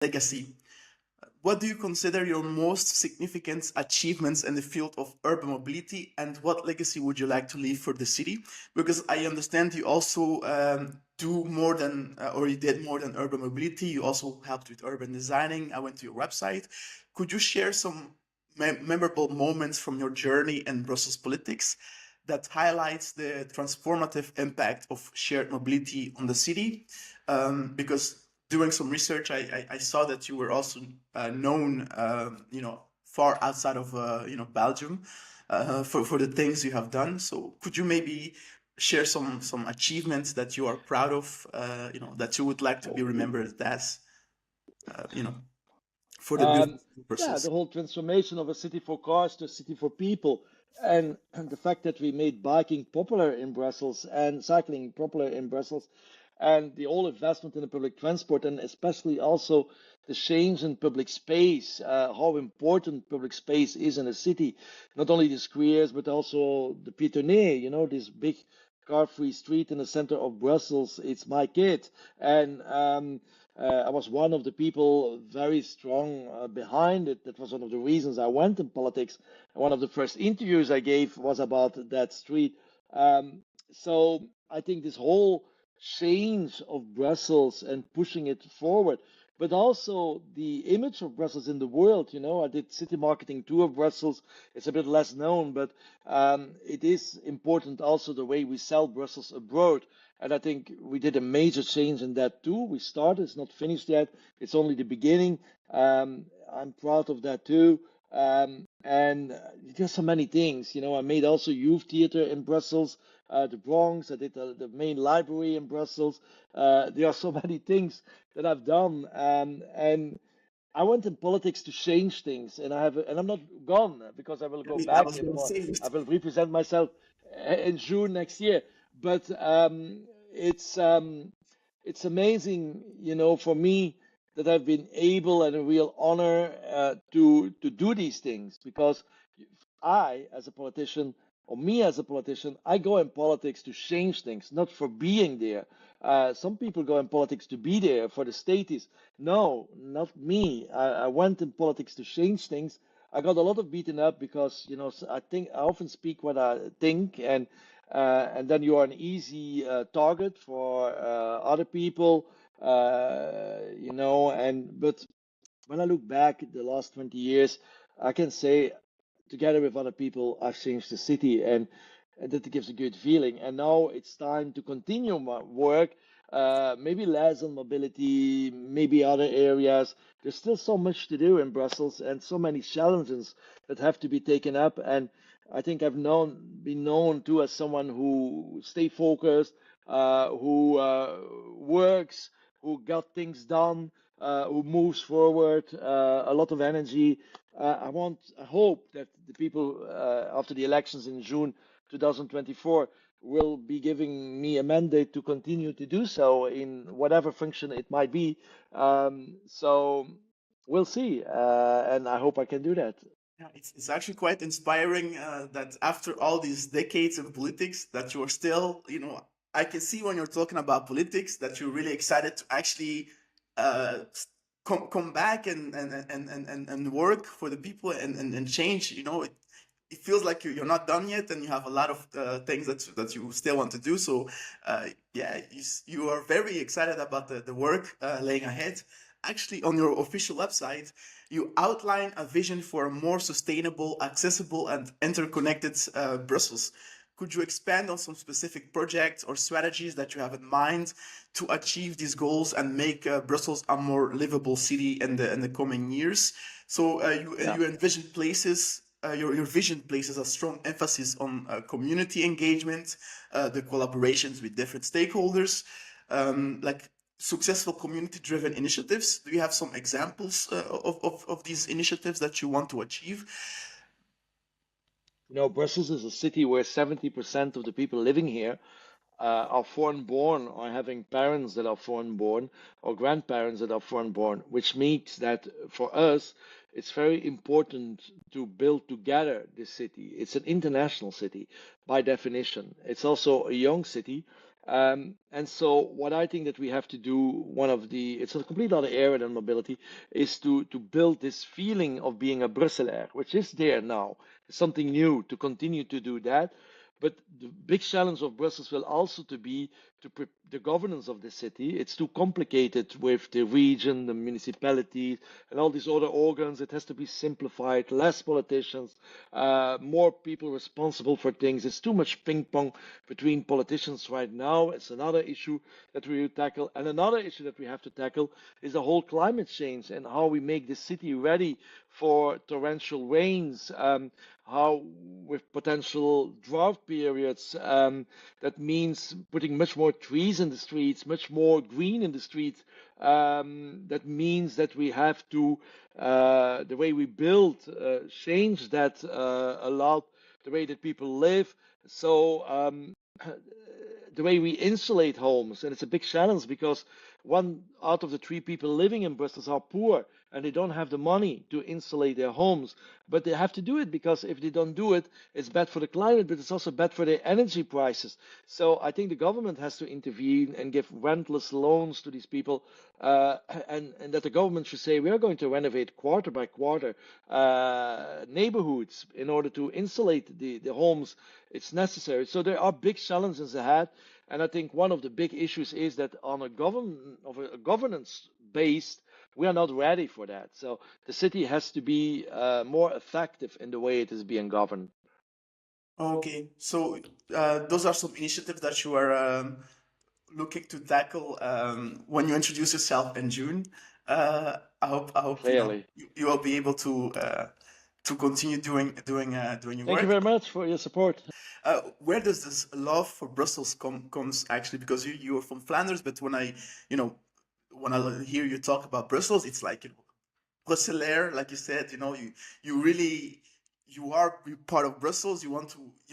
legacy. What do you consider your most significant achievements in the field of urban mobility, and what legacy would you like to leave for the city? Because I understand you also do more than, or you did more than urban mobility. You also helped with urban designing. I went to your website. Could you share some memorable moments from your journey in Brussels politics that highlights the transformative impact of shared mobility on the city? Because doing some research, I saw that you were also known, far outside of, Belgium, for the things you have done. So could you maybe share some achievements that you are proud of, that you would like to be remembered as, uh, you know, for the Um, business yeah, the purposes? whole transformation of a city for cars to a city for people, and the fact that we made biking popular in Brussels and cycling popular in Brussels, and the whole investment in the public transport, and especially also the change in public space, how important public space is in a city, not only the squares but also the Pitonnet, this big car-free street in the center of Brussels. It's my kid, and I was one of the people very strong behind it. That was one of the reasons I went in politics. And one of the first interviews I gave was about that street. So I think this whole change of Brussels and pushing it forward, but also the image of Brussels in the world. I did city marketing tour of Brussels. It's a bit less known, but it is important also the way we sell Brussels abroad. And I think we did a major change in that too. We started, it's not finished yet. It's only the beginning. I'm proud of that too. And there's so many things. I made also youth theater in Brussels, the Bronx. I did the main library in Brussels. There are so many things that I've done. And I went in politics to change things, and I'm not gone because I will go I back was and going to say, I will represent myself in June next year. But it's amazing, for me that I've been able and a real honor to do these things because I, as a politician, or me as a politician, I go in politics to change things, not for being there. Some people go in politics to be there for the status. No, not me. I went in politics to change things. I got a lot of beaten up because, I think I often speak what I think, and then you are an easy target for other people, but when I look back at the last 20 years, I can say together with other people, I've changed the city, and that gives a good feeling. And now it's time to continue my work, maybe less on mobility, maybe other areas. There's still so much to do in Brussels and so many challenges that have to be taken up. And I think been known too as someone who stay focused, who works, who got things done, who moves forward, a lot of energy. I hope that the people after the elections in June 2024 will be giving me a mandate to continue to do so in whatever function it might be. So we'll see, and I hope I can do that. yeah, it's actually quite inspiring that after all these decades of politics, that you're still, I can see when you're talking about politics that you're really excited to actually uh, come back and work for the people and change. It feels like you're not done yet, and you have a lot of things that you still want to do. So, yeah, you are very excited about the work laying ahead. Actually, on your official website, you outline a vision for a more sustainable, accessible, and interconnected Brussels. Could you expand on some specific projects or strategies that you have in mind to achieve these goals and make Brussels a more livable city in the coming years? So Yeah. you envision places. Your vision places a strong emphasis on community engagement, the collaborations with different stakeholders, like successful community-driven initiatives. Do you have some examples of these initiatives that you want to achieve? Brussels is a city where 70% of the people living here are foreign born or having parents that are foreign born or grandparents that are foreign born, which means that for us, it's very important to build together this city. It's an international city by definition. It's also a young city. And so what I think that we have to do, it's a complete other area than mobility, is to build this feeling of being a Brusselaar, which is there now. It's something new to continue to do that. But the big challenge of Brussels will also to be the governance of the city. It's too complicated with the region, the municipalities, and all these other organs. It has to be simplified, less politicians, more people responsible for things. It's too much ping pong between politicians right now. It's another issue that we will tackle. And another issue that we have to tackle is the whole climate change and how we make the city ready for torrential rains. How with potential drought periods, that means putting much more trees in the streets, much more green in the streets. That means that we have to, the way we build, change that, allow the way that people live. So the way we insulate homes, and it's a big challenge because 1 out of the 3 people living in Brussels are poor and they don't have the money to insulate their homes. But they have to do it because if they don't do it, it's bad for the climate, but it's also bad for their energy prices. So I think the government has to intervene and give rentless loans to these people, and that the government should say we are going to renovate quarter by quarter neighborhoods in order to insulate the homes. It's necessary. So there are big challenges ahead. And I think one of the big issues is that on a governance based, we are not ready for that. So the city has to be more effective in the way it is being governed. Okay, so those are some initiatives that you are looking to tackle when you introduce yourself in June. I hope Clearly. you will be able to continue doing your Thank you work. very much for your support. Where does this love for Brussels comes actually? Because you are from Flanders, but you know when I hear you talk about Brussels, it's like Brusselaar, like you said, you really you part of Brussels. You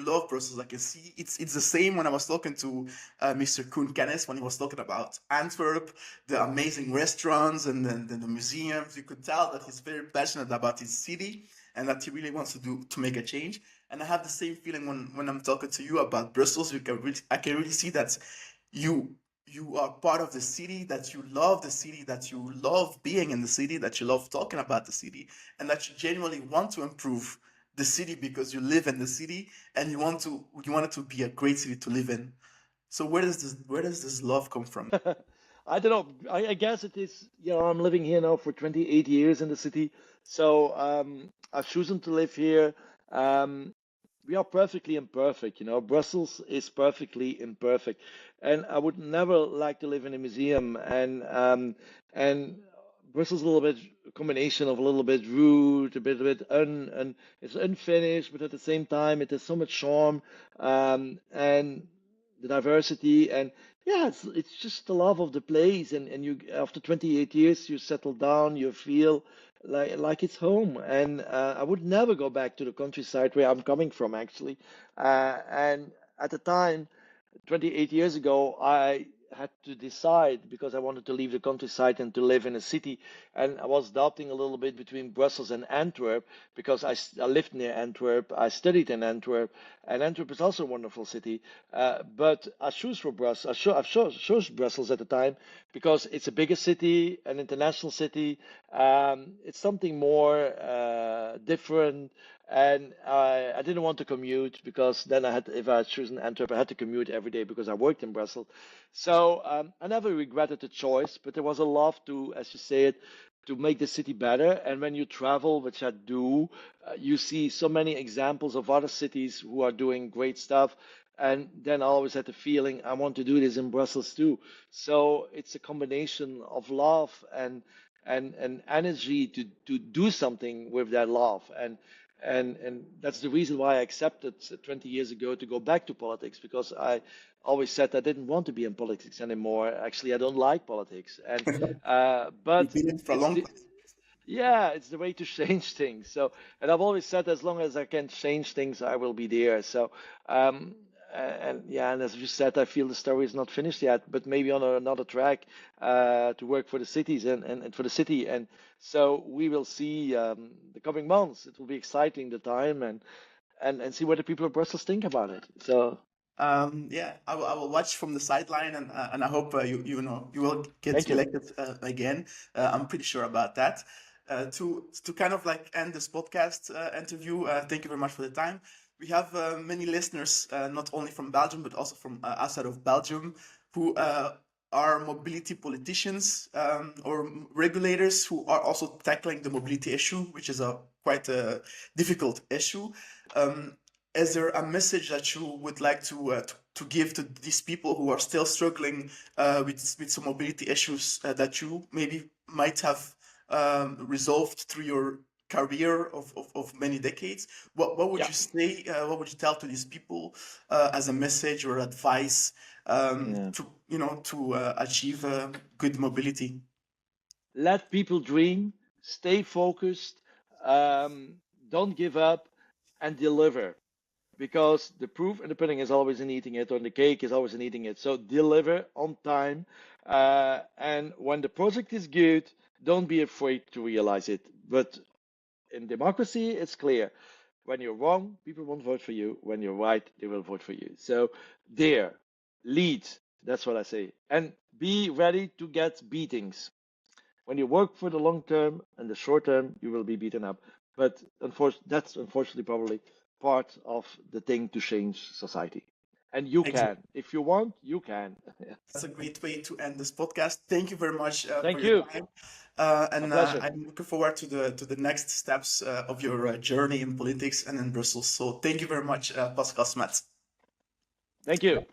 love Brussels. I can see it's the same when I was talking to Mr. Koen Kennis when he was talking about Antwerp, the amazing restaurants and then the museums. You could tell that he's very passionate about his city and that he really wants to make a change. And I have the same feeling when I'm talking to you about Brussels. I can really see that you you are part of the city, that you love the city, that you love being in the city, that you love talking about the city, and that you genuinely want to improve the city because you live in the city and you want it to be a great city to live in. So where does this love come from? I don't know. I guess it is, I'm living here now for 28 years in the city. So I've chosen to live here. Um, we are perfectly imperfect, Brussels is perfectly imperfect. And I would never like to live in a museum. And Brussels is a little bit a combination of a little bit rude, a bit and it's unfinished, but at the same time, it has so much charm, and the diversity. And yeah, it's just the love of the place, and you after 28 years you settle down, you feel like it's home. And I would never go back to the countryside where I'm coming from, actually. And at the time, 28 years ago, I had to decide because I wanted to leave the countryside and to live in a city. And I was doubting a little bit between Brussels and Antwerp because I lived near Antwerp, I studied in Antwerp, and Antwerp is also a wonderful city. But I chose for Brussels. I chose Brussels at the time because it's a bigger city, an international city. It's something more different, and I didn't want to commute because then if I had chosen Antwerp, I had to commute every day because I worked in Brussels. So I never regretted the choice, but there was a love to, as you say it, to make the city better. And when you travel, which I do, you see so many examples of other cities who are doing great stuff. And then I always had the feeling I want to do this in Brussels too. So it's a combination of love and energy to do something with that love. And that's the reason why I accepted 20 years ago to go back to politics, because I always said I didn't want to be in politics anymore. Actually, I don't like politics, and You've but been in for a it's long the time. yeah, it's the way to change things. So, and I've always said as long as I can change things, I will be there. So, um, and yeah, and as you said, I feel the story is not finished yet, but maybe on another track to work for the cities and for the city. And so we will see the coming months. It will be exciting the time and see what the people of Brussels think about it. So Yeah, I will watch from the sideline, and I hope you will get thank you. elected again. I'm pretty sure about that. To kind of like end this podcast interview, thank you very much for the time. We have many listeners, not only from Belgium but also from outside of Belgium, who are mobility politicians or regulators who are also tackling the mobility issue, which is a quite a difficult issue. Um, is there a message that you would like to give to these people who are still struggling with some mobility issues that you maybe might have resolved through your career of many decades? What would Yeah, you say? What would you tell to these people as a message or advice yeah. to achieve good mobility? Let people dream, stay focused, um, don't give up, and deliver. Because the proof in the pudding is always in eating it, or the cake is always in eating it. So deliver on time. And when the project is good, don't be afraid to realize it. But in democracy, it's clear. When you're wrong, people won't vote for you. When you're right, they will vote for you. So dare, lead. That's what I say. And be ready to get beatings. When you work for the long term and the short term, you will be beaten up. But that's unfortunately probably part of the thing to change society. And you can. If you want, you can. That's a great way to end this podcast. Thank you very much for Thank your you. time, My and pleasure. I'm looking forward to the next steps of your journey in politics and in Brussels. So thank you very much, Pascal Smet. Thank you.